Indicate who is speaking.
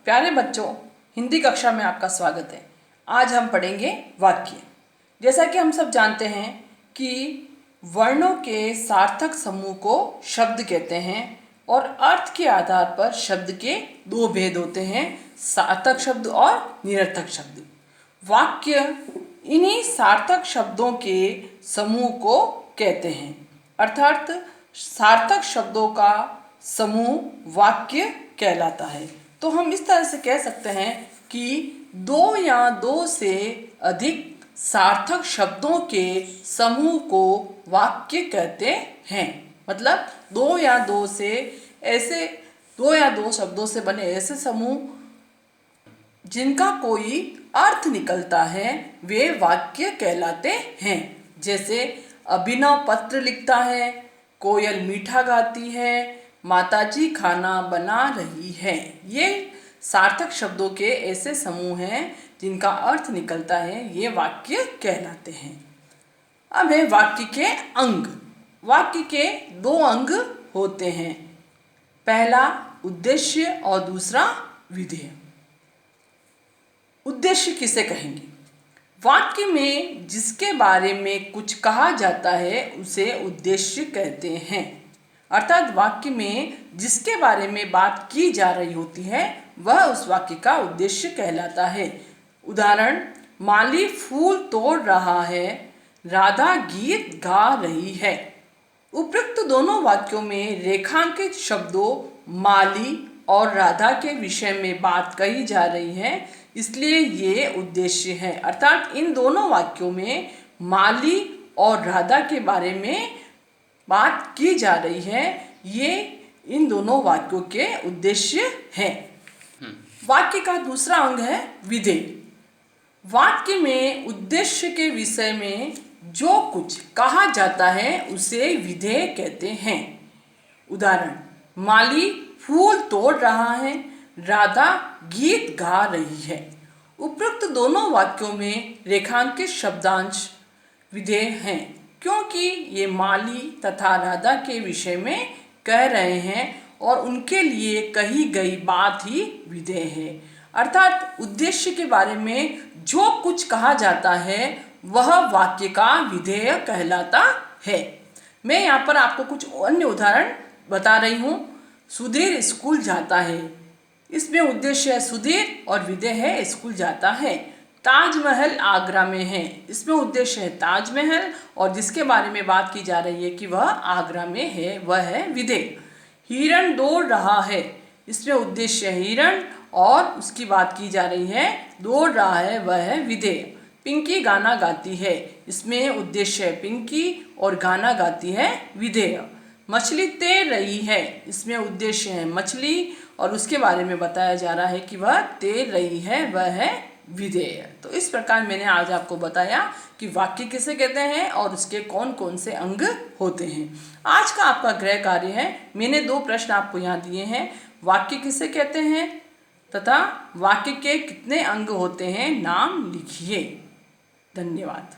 Speaker 1: प्यारे बच्चों, हिंदी कक्षा में आपका स्वागत है। आज हम पढ़ेंगे वाक्य। जैसा कि हम सब जानते हैं कि वर्णों के सार्थक समूह को शब्द कहते हैं और अर्थ के आधार पर शब्द के दो भेद होते हैं, सार्थक शब्द और निरर्थक शब्द। वाक्य इन्हीं सार्थक शब्दों के समूह को कहते हैं, अर्थात सार्थक शब्दों का समूह वाक्य कहलाता है। तो हम इस तरह से कह सकते हैं कि दो या दो से अधिक सार्थक शब्दों के समूह को वाक्य कहते हैं। मतलब दो या दो शब्दों से बने ऐसे समूह जिनका कोई अर्थ निकलता है वे वाक्य कहलाते हैं। जैसे अभिनव पत्र लिखता है, कोयल मीठा गाती है, माताजी खाना बना रही है। ये सार्थक शब्दों के ऐसे समूह हैं जिनका अर्थ निकलता है, ये वाक्य कहलाते हैं। अब है वाक्य के अंग। वाक्य के दो अंग होते हैं, पहला उद्देश्य और दूसरा विधेय। उद्देश्य किसे कहेंगे? वाक्य में जिसके बारे में कुछ कहा जाता है उसे उद्देश्य कहते हैं। अर्थात वाक्य में जिसके बारे में बात की जा रही होती है वह उस वाक्य का उद्देश्य कहलाता है। उदाहरण, माली फूल तोड़ रहा है, राधा गीत गा रही है। उपयुक्त दोनों वाक्यों में रेखांकित शब्दों माली और राधा के विषय में बात कही जा रही है, इसलिए ये उद्देश्य है। अर्थात इन दोनों वाक्यों में माली और राधा के बारे में बात की जा रही है, ये इन दोनों वाक्यों के उद्देश्य हैं। वाक्य का दूसरा अंग है विधेय। वाक्य में उद्देश्य के विषय में जो कुछ कहा जाता है उसे विधेय कहते हैं। उदाहरण, माली फूल तोड़ रहा है, राधा गीत गा रही है। उपयुक्त दोनों वाक्यों में रेखांकित शब्दांश विधेय हैं, क्योंकि ये माली तथा राधा के विषय में कह रहे हैं और उनके लिए कही गई बात ही विधेय है। अर्थात उद्देश्य के बारे में जो कुछ कहा जाता है वह वाक्य का विधेय कहलाता है। मैं यहाँ पर आपको कुछ अन्य उदाहरण बता रही हूँ। सुधीर स्कूल जाता है, इसमें उद्देश्य है सुधीर और विधेय है स्कूल जाता है। ताजमहल आगरा में है, इसमें उद्देश्य है ताजमहल और जिसके बारे में बात की जा रही है कि वह आगरा में है वह है विधेय। हिरण दौड़ रहा है, इसमें उद्देश्य है हिरण और उसकी बात की जा रही है दौड़ रहा है वह है विधेय। पिंकी गाना गाती है, इसमें उद्देश्य है पिंकी और गाना गाती है विधेय। मछली तैर रही है, इसमें उद्देश्य है मछली और उसके बारे में बताया जा रहा है कि वह तैर रही है वह है विधेय। तो इस प्रकार मैंने आज आपको बताया कि वाक्य किसे कहते हैं और उसके कौन कौन से अंग होते हैं। आज का आपका गृह कार्य है, मैंने 2 प्रश्न आपको यहाँ दिए हैं। वाक्य किसे कहते हैं तथा वाक्य के कितने अंग होते हैं नाम लिखिए। धन्यवाद।